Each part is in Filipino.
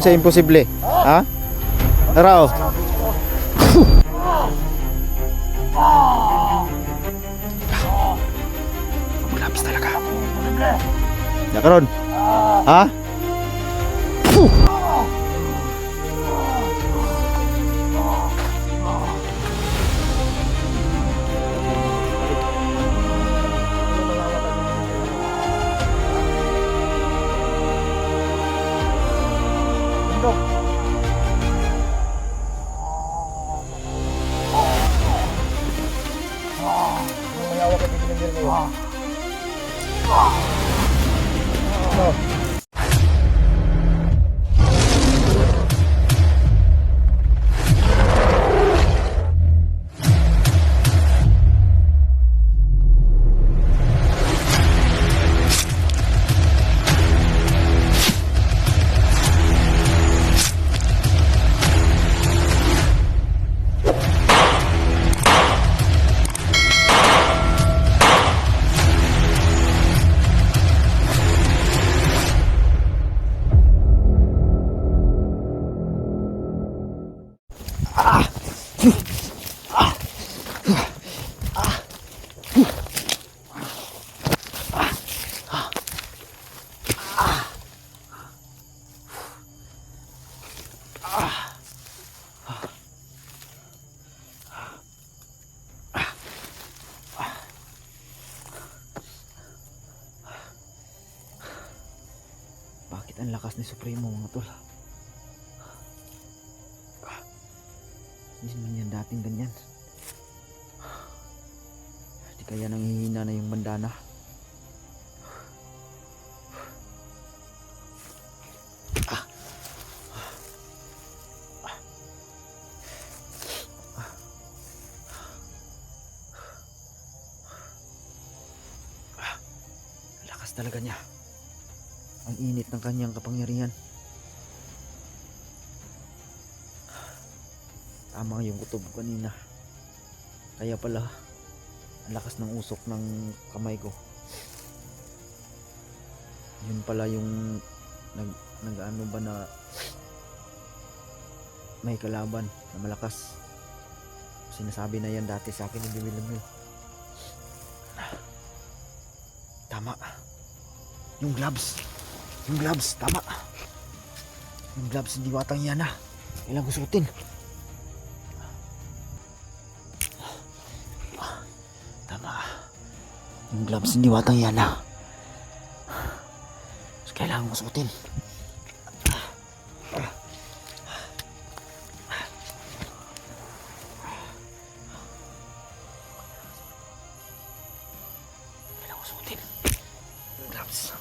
Sa imposible. Ha? Tara oh. Malapis talaga. Nakaroon. Ha? Bakit ang lakas ni Supremo mga tol? Hindi man yan dating ganyan. Di kaya nanghihina na yung bandana. Lakas talaga niya. Ang init ng kanyang kapangyarihan. Tama yung kutob kanina. Kaya pala ang lakas ng usok ng kamay ko. Yun pala yung nag-ano ba na may kalaban na malakas. Sinasabi na yan dati sa akin ni Bibilang. Tama. Yung gloves, tama. Yung gloves hindi watang yan ah. Kailangan ko suotin. Tama. Yung gloves hindi watang yan ah. Kailangan ko suotin. Kailangan ko suotin. Yung gloves.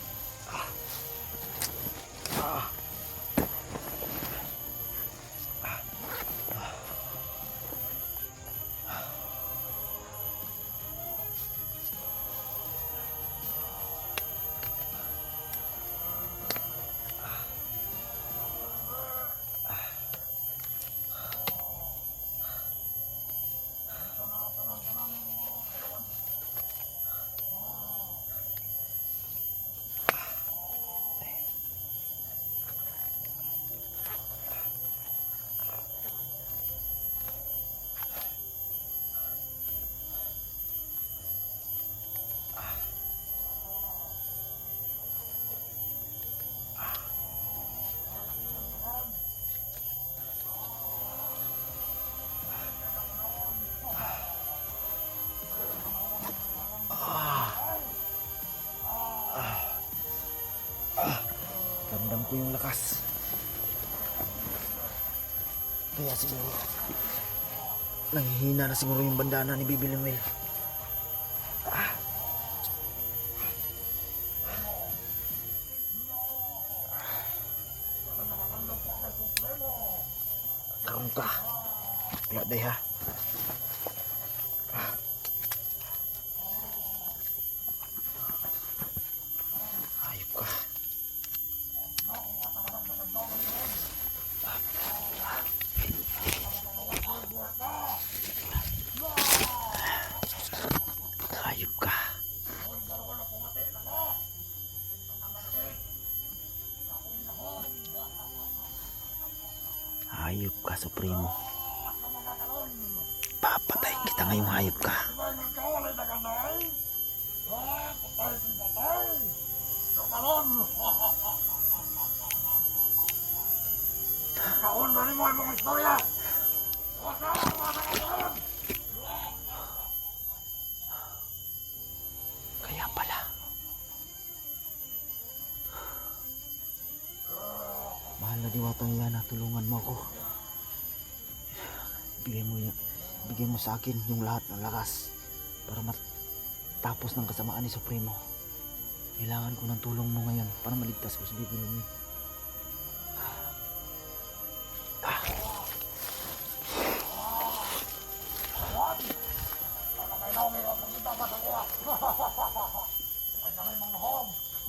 Ramdam ko yung lakas. Kaya siguro nanghihina na siguro yung bandana ni Bibi Lemuel. Kaon ka. Wala day ha. Hayop ka. Hayop ka. Hayop ka, Supremo. Papatayin kita ngayong hayop ka. Kaya pala. Mahal na diwatang Yana, tulungan mo ako. Bigay mo sa akin yung lahat ng lakas para matapos ng kasamaan ni Supremo. Kailangan ko ng tulong mo ngayon para maligtas ko si Bibi Lumi.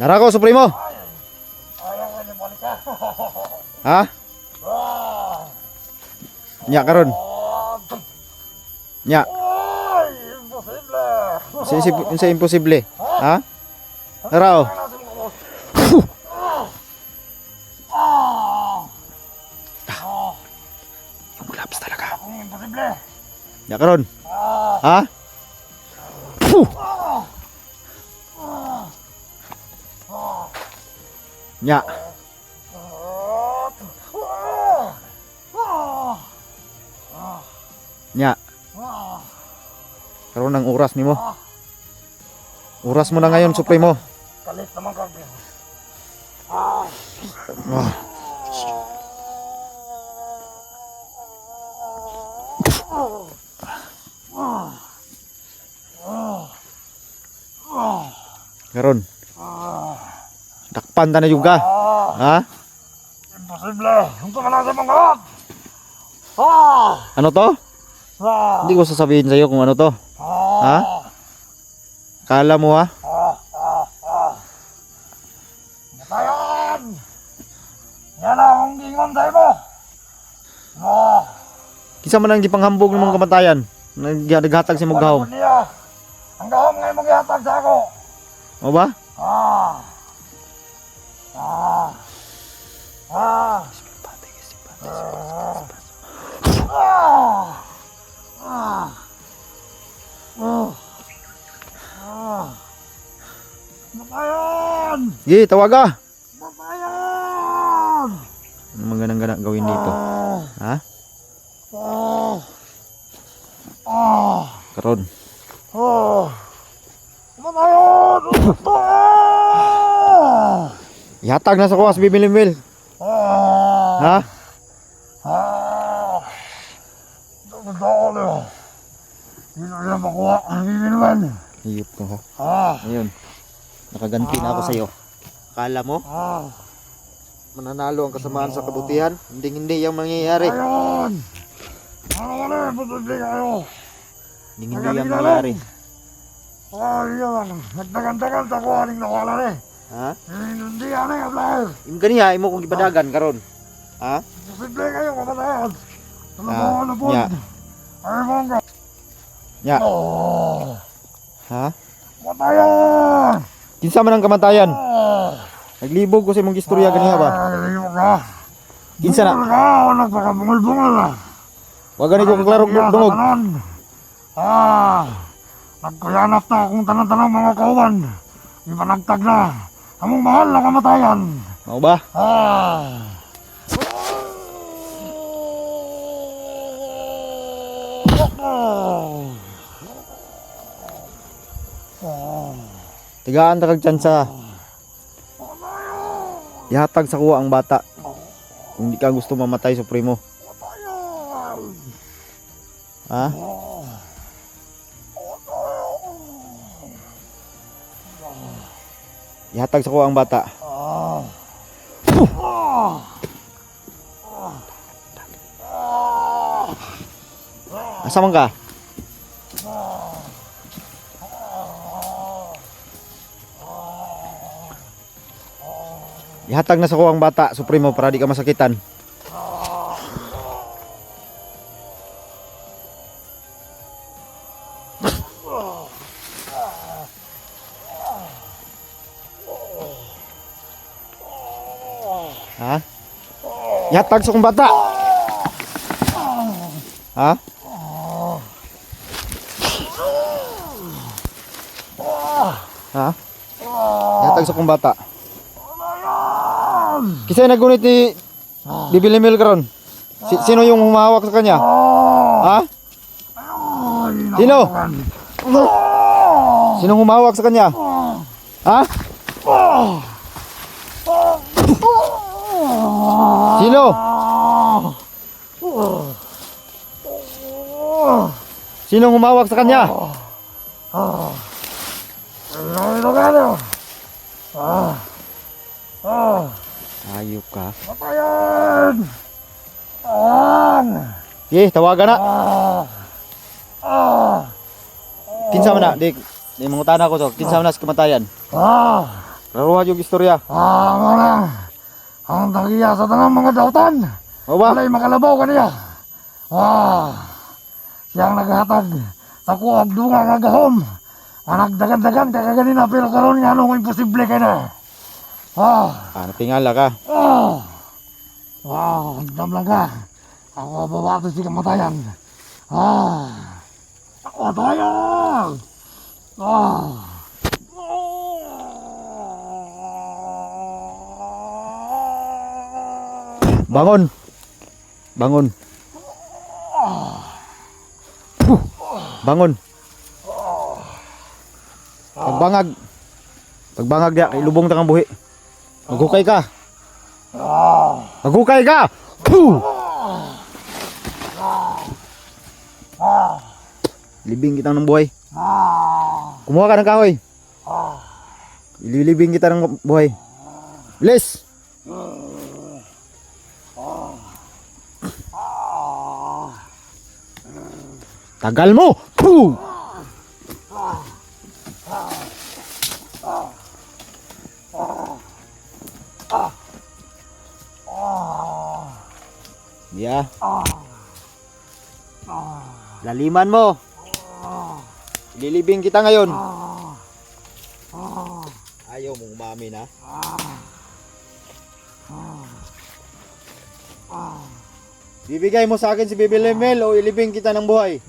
Narako, Supremo! Ha? Nya karon. Nya. Sa imposible. Ha? Narao. Yung labs talaga. Nya karon. Ha? Nya. Nya. Karon ng oras nimo. Oras mo na ngayon, Supremo. Kalit naman ka. Karon. Dakpan ta na juga. Ha? Imposible. Ang kamala sa mga. Ano to? Hindi ko sasabihin sa iyo kung ano to. Ha? Kala mo ha? Matayan! Yan ang gingon tayo mo. Kinsa man ang gipanghambog ng mga kamatayan? Naghatag si Mughawom. Ang gahom ngayon mong ihatag sa ako. O ba? Matayan! Sige, tawaga. Matayan! Ano magandang gawin dito? Ha? Karon. Matayan! Ihatag na sa kuwas, Bibilimbil. Ha? Dali. Hindi na lang makuha ang bibinuan. Hiyop ka ha. Ngayon, nakaganti na ako sa iyo. Akala mo, mananalo ang kasamaan sa kabutihan? Hindi yung mangyayari. Ayun! Ano, posible kayo. Hindi yung mangyayari. Ayun, nagdagan-dagan sa kuhaning nawala rin. Ha? Hindi yan eh, Ablair. Im kaniya, imo kong ibadagan karon. Ha? Posible kayo, kamatayan. Ano po? Nya. Ay, monggo. Nya. Ha? Kamatayan! Kinsa man ang kamatayan? Naglibog ko sa imong istorya ganiha ba? Nalibog ka. Kinsa na? Bungol ka o nagpakabungol-bungol na. Wa gani ko klarog dungog. Nagkuyanap na akong tanan-tanan mga kauban. Ipanagtag na. Among mahal na kamatayan. Mao ba? Tigaan ta kag tsansa. Ihatag sa kuwa ang bata. Kung di ka gusto mamatay, Supremo. Ha? Ihatag sa kuwa ang bata. Asa man ka? Ihatag na sa kuwa ang bata, Supremo, para di ka masakitan. Ha? Ihatag sa kuwa ang bata. Ha? Ha? Yatag sa kong bata. Kisay nagunit ni Bibil Emil karon. Sino yung humahawak sa kanya? Ha? Sino? Sino humahawak sa kanya? Ha? Sino? Sino humawak sa kanya? Ayop ka. Patayan! Sige, tawagan na. Kinsa man na, di mangutan ako to. Kinsa man na sa kamatayan. Laruha yung istorya. Ang tagiya sa tanang mga dautan. O ba? Walay makalabaw ka niya. Siyang naghatag sa kuwag dunga nga gahom. Nagdagan-dagan ka kaganina pero karon nga anong imposible ka na. Natingala ka. Andam lang ka. Ako babato si kamatayan. Kamatayan! Bangon. Bangon. Bangon. Pagbangag. Pagbangag dia, kay lubong tangang buhi. Maghukay ka. Maghukay ka. Puh! Libing kita ng buhay. Kumuha ka ng kahoy. Ililibing kita ng buhay. Bilis! Tagal mo! Puh! Ya. Laliman mo. Ililibing kita ngayon. Ayaw mong umamin ha. Bibigay mo sa akin si Bibil Emil o ilibing kita ng buhay?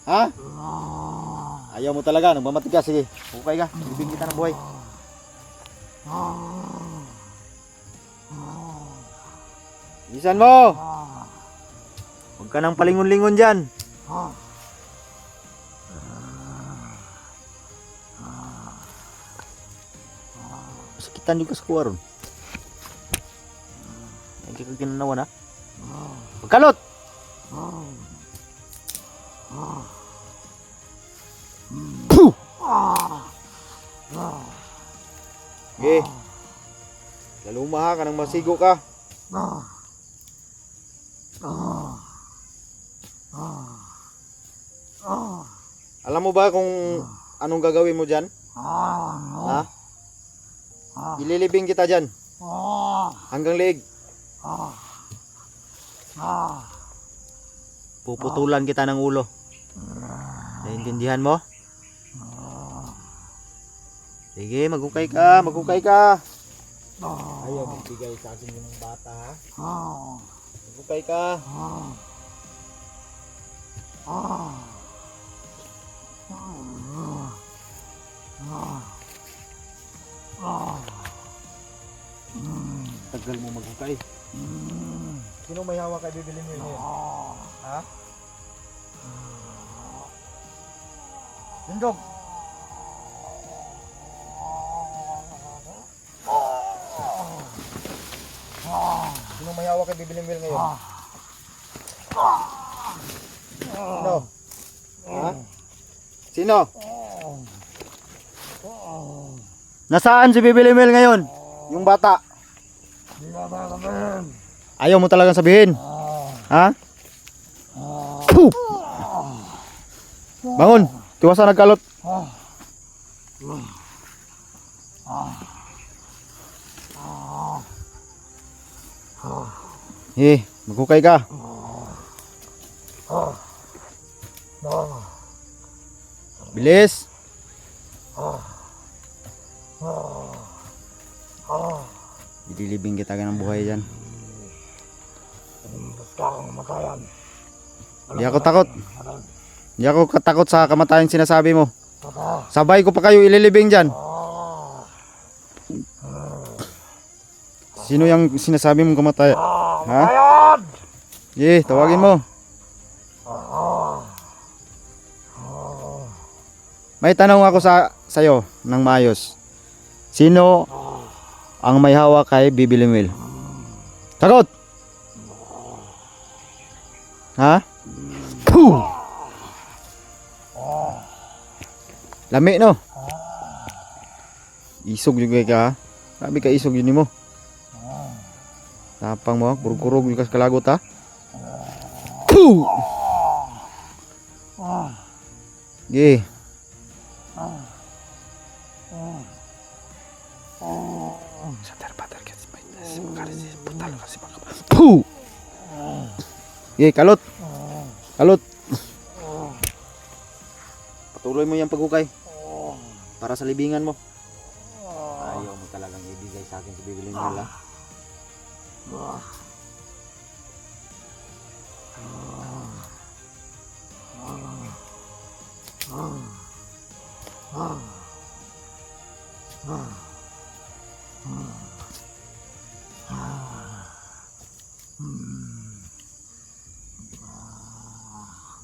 Ha? Ayaw mo talaga, nagmamatigas. Sige, hukay ka, ilibing kita ng buhay. Bilisan mo! Huwag ka nang palingon-lingon dyan. Sakitan juga sa kuwa ron. Hindi ka ginanawan ha? Magkalot! Puh! Okay. Lalumaha ka nang masigo ka. Alam mo ba kung anong gagawin mo dyan? Ha? Ililibing kita dyan. Hanggang leeg. Puputulan kita ng ulo. Naintindihan mo? Sige, maghukay ka, maghukay ka. Ayaw magbigay sa akin yung bata ha. Maghukay ka. Tagal mo maghukay. Sino may hawak kay Bibil Emil ngayon? Ha? Lindog! Sino may hawak kay Bibil Emil ngayon? Sino? Ha? Sino? Nasaan si Bibil Emil ngayon? Yung bata? Ayaw mo talagang sabihin? Ha? Puh! Bangon! Tiwasan nagkalot. Maghukay ka. Bilis. Idilibing kita ka ng buhay dyan. Basta akong kamatayan. Di ako takot. Di ako katakot sa kamatayan sinasabi mo. Totoo. Sabay ko pa kayo ililibing dyan. Sino yung sinasabi mong kamatayan? Ha? Kamatayan! Sige, tawagin mo. May tanong ako sa'yo ng maayos. Sino ang may hawak kay Bibi Lemuel? Sagot! Ha? Puh! Lami no? Isog juga ka ha? Sabi ka isog yun mo. Tapang mo, kurug-kurug yung kalagot ha? Puh! Sige. Puh! Sige, kalot. Kalot. Patuloy mo yung paghukay. Para sa libingan mo. Ayaw mo talagang ibigay sa akin si Bibi Lemuel ha?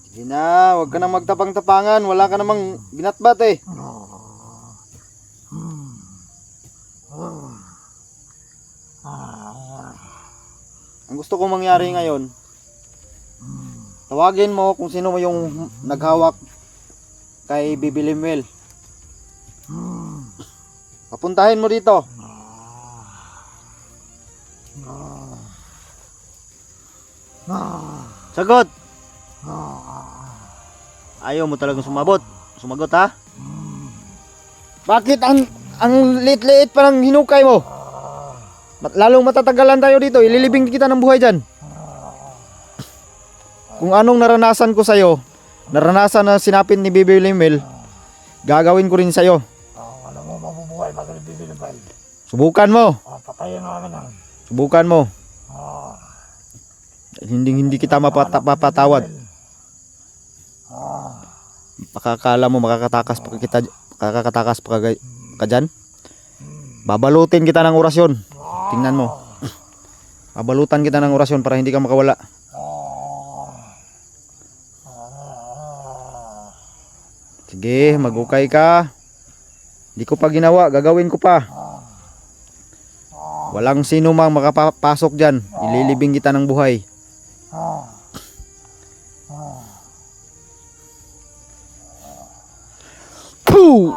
Sige na, huwag ka nang magtapang-tapangan. Wala ka namang binatbat eh. Ang gusto kong mangyari ngayon, tawagin mo kung sino mo yung naghawak kay Bibi Lemuel. Papuntahin mo dito. Sagot. Ayaw mo talagang sumagot ha? Bakit ang liit-liit pa ng hinukay mo? Lalong matatagalan tayo dito. Ililibing kita ng buhay dyan. Kung anong naranasan ko sa'yo, naranasan na sinapit ni Bibi Lemuel, gagawin ko rin sa'yo. Alam mo, mabubuhay pa kay Bibi Lemuel. Subukan mo. Patayin namin yan. Subukan mo. Hindi kita mapatawad. Pakakala mo makakatakas pa ka dyan. Babalutin kita ng orasyon. Tingnan mo. Babalutan kita ng orasyon para hindi ka makawala. Sige, magukay ka. Hindi ko pa ginawa, gagawin ko pa. Walang sino mang makapasok dyan. Ililibing kita ng buhay. Puh!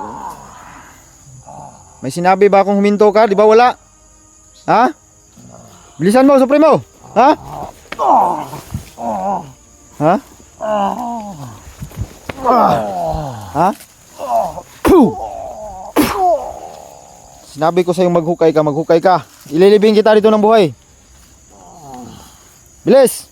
May sinabi ba akong huminto ka? Di ba wala? Ha? Bilisan mo, Supremo! Ha? Ha? Ha? Puh! Sinabi ko sa'yo maghukay ka. Ililibing kita dito ng buhay. Bilis!